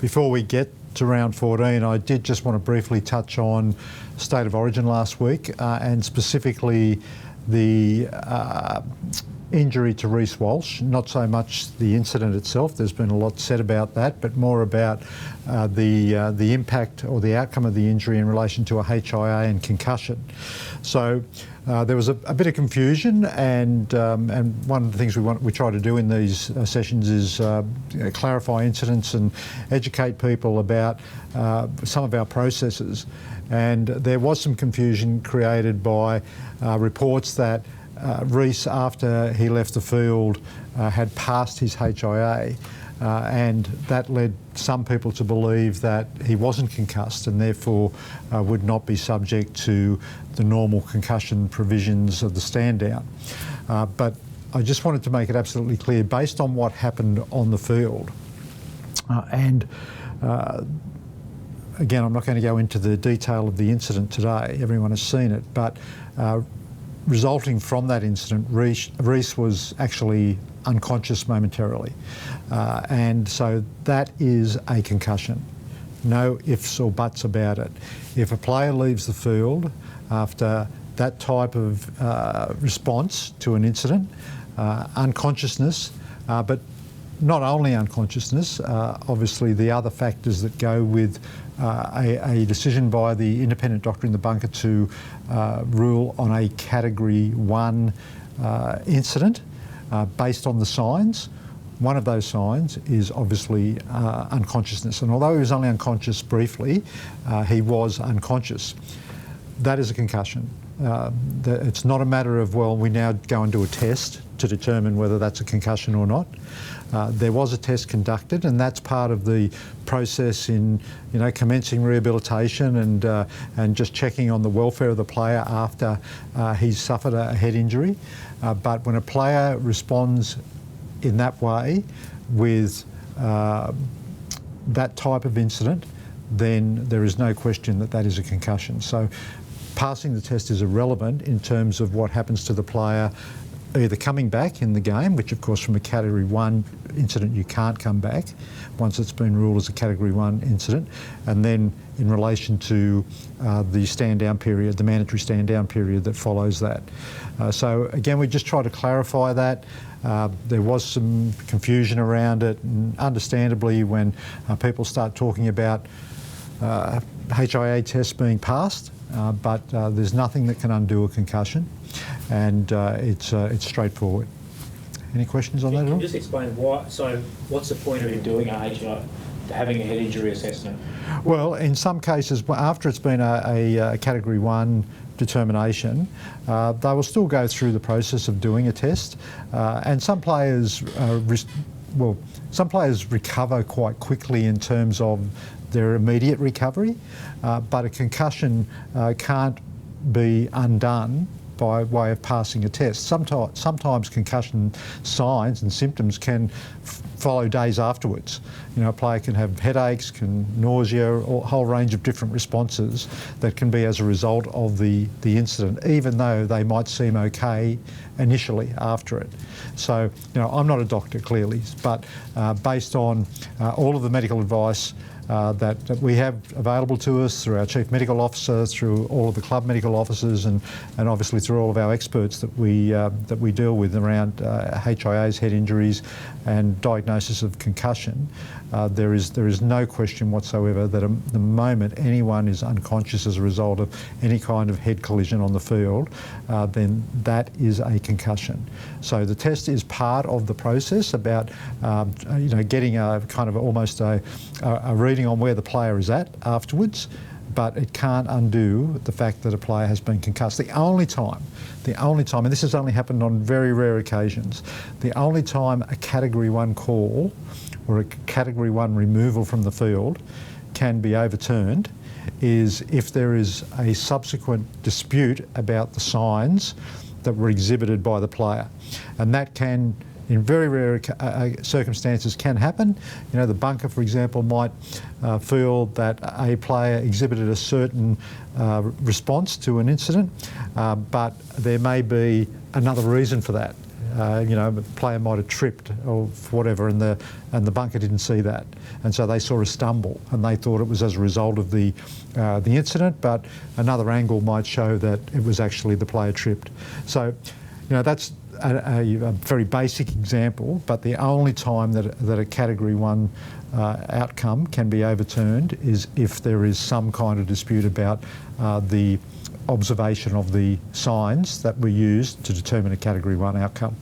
Before we get to round 14, I did just want to briefly touch on State of Origin last week and specifically the injury to Reece Walsh. Not so much the incident itself, there's been a lot said about that, but more about the impact or the outcome of the injury in relation to a HIA and concussion. So there was a bit of confusion, and one of the things we try to do in these sessions is clarify incidents and educate people about some of our processes. And there was some confusion created by reports that Reece, after he left the field, had passed his HIA, and that led some people to believe that he wasn't concussed and therefore would not be subject to the normal concussion provisions of the stand down. But I just wanted to make it absolutely clear, based on what happened on the field, and again, I'm not going to go into the detail of the incident today, everyone has seen it, but resulting from that incident, Reece was actually unconscious momentarily. And so that is a concussion. No ifs or buts about it. If a player leaves the field after that type of response to an incident, unconsciousness, but not only unconsciousness, obviously the other factors that go with a decision by the independent doctor in the bunker to rule on a Category 1 incident based on the signs. One of those signs is obviously unconsciousness, and although he was only unconscious briefly, he was unconscious. That is a concussion. It's not a matter of, well, we now go and do a test to determine whether that's a concussion or not. There was a test conducted, and that's part of the process in, commencing rehabilitation and just checking on the welfare of the player after he's suffered a head injury. But when a player responds in that way with that type of incident, then there is no question that that is a concussion. So passing the test is irrelevant in terms of what happens to the player either coming back in the game, which of course from a Category 1 incident you can't come back once it's been ruled as a Category 1 incident, and then in relation to the stand down period, the mandatory stand down period that follows that. So again, we just try to clarify that. There was some confusion around it, and understandably when people start talking about HIA tests being passed, but there's nothing that can undo a concussion, and it's straightforward. Any questions on that at all? Can you just explain why? So, what's the point of doing a HIA, having a head injury assessment? Well, in some cases, after it's been a Category 1 determination, they will still go through the process of doing a test, and some players recover quite quickly in terms of their immediate recovery, but a concussion can't be undone by way of passing a test. Sometimes concussion signs and symptoms can follow days afterwards. A player can have headaches, nausea, or a whole range of different responses that can be as a result of the incident, even though they might seem okay initially after it. So, I'm not a doctor clearly, but based on all of the medical advice that we have available to us through our Chief Medical Officer, through all of the club medical officers, and obviously through all of our experts that we deal with around HIAs, head injuries, and diagnosis of concussion. There is no question whatsoever that at the moment anyone is unconscious as a result of any kind of head collision on the field, then that is a concussion. So the test is part of the process about getting a kind of almost a reading on where the player is at afterwards, but it can't undo the fact that a player has been concussed. The only time, and this has only happened on very rare occasions, the only time a Category 1 call or a Category 1 removal from the field can be overturned is if there is a subsequent dispute about the signs that were exhibited by the player. And that can, in very rare circumstances, can happen. The bunker, for example, might feel that a player exhibited a certain response to an incident, but there may be another reason for that. the player might have tripped or whatever, and the bunker didn't see that, and so they saw a stumble, and they thought it was as a result of the incident. But another angle might show that it was actually the player tripped. So, that's a very basic example. But the only time that a Category 1 outcome can be overturned is if there is some kind of dispute about the observation of the signs that were used to determine a Category 1 outcome.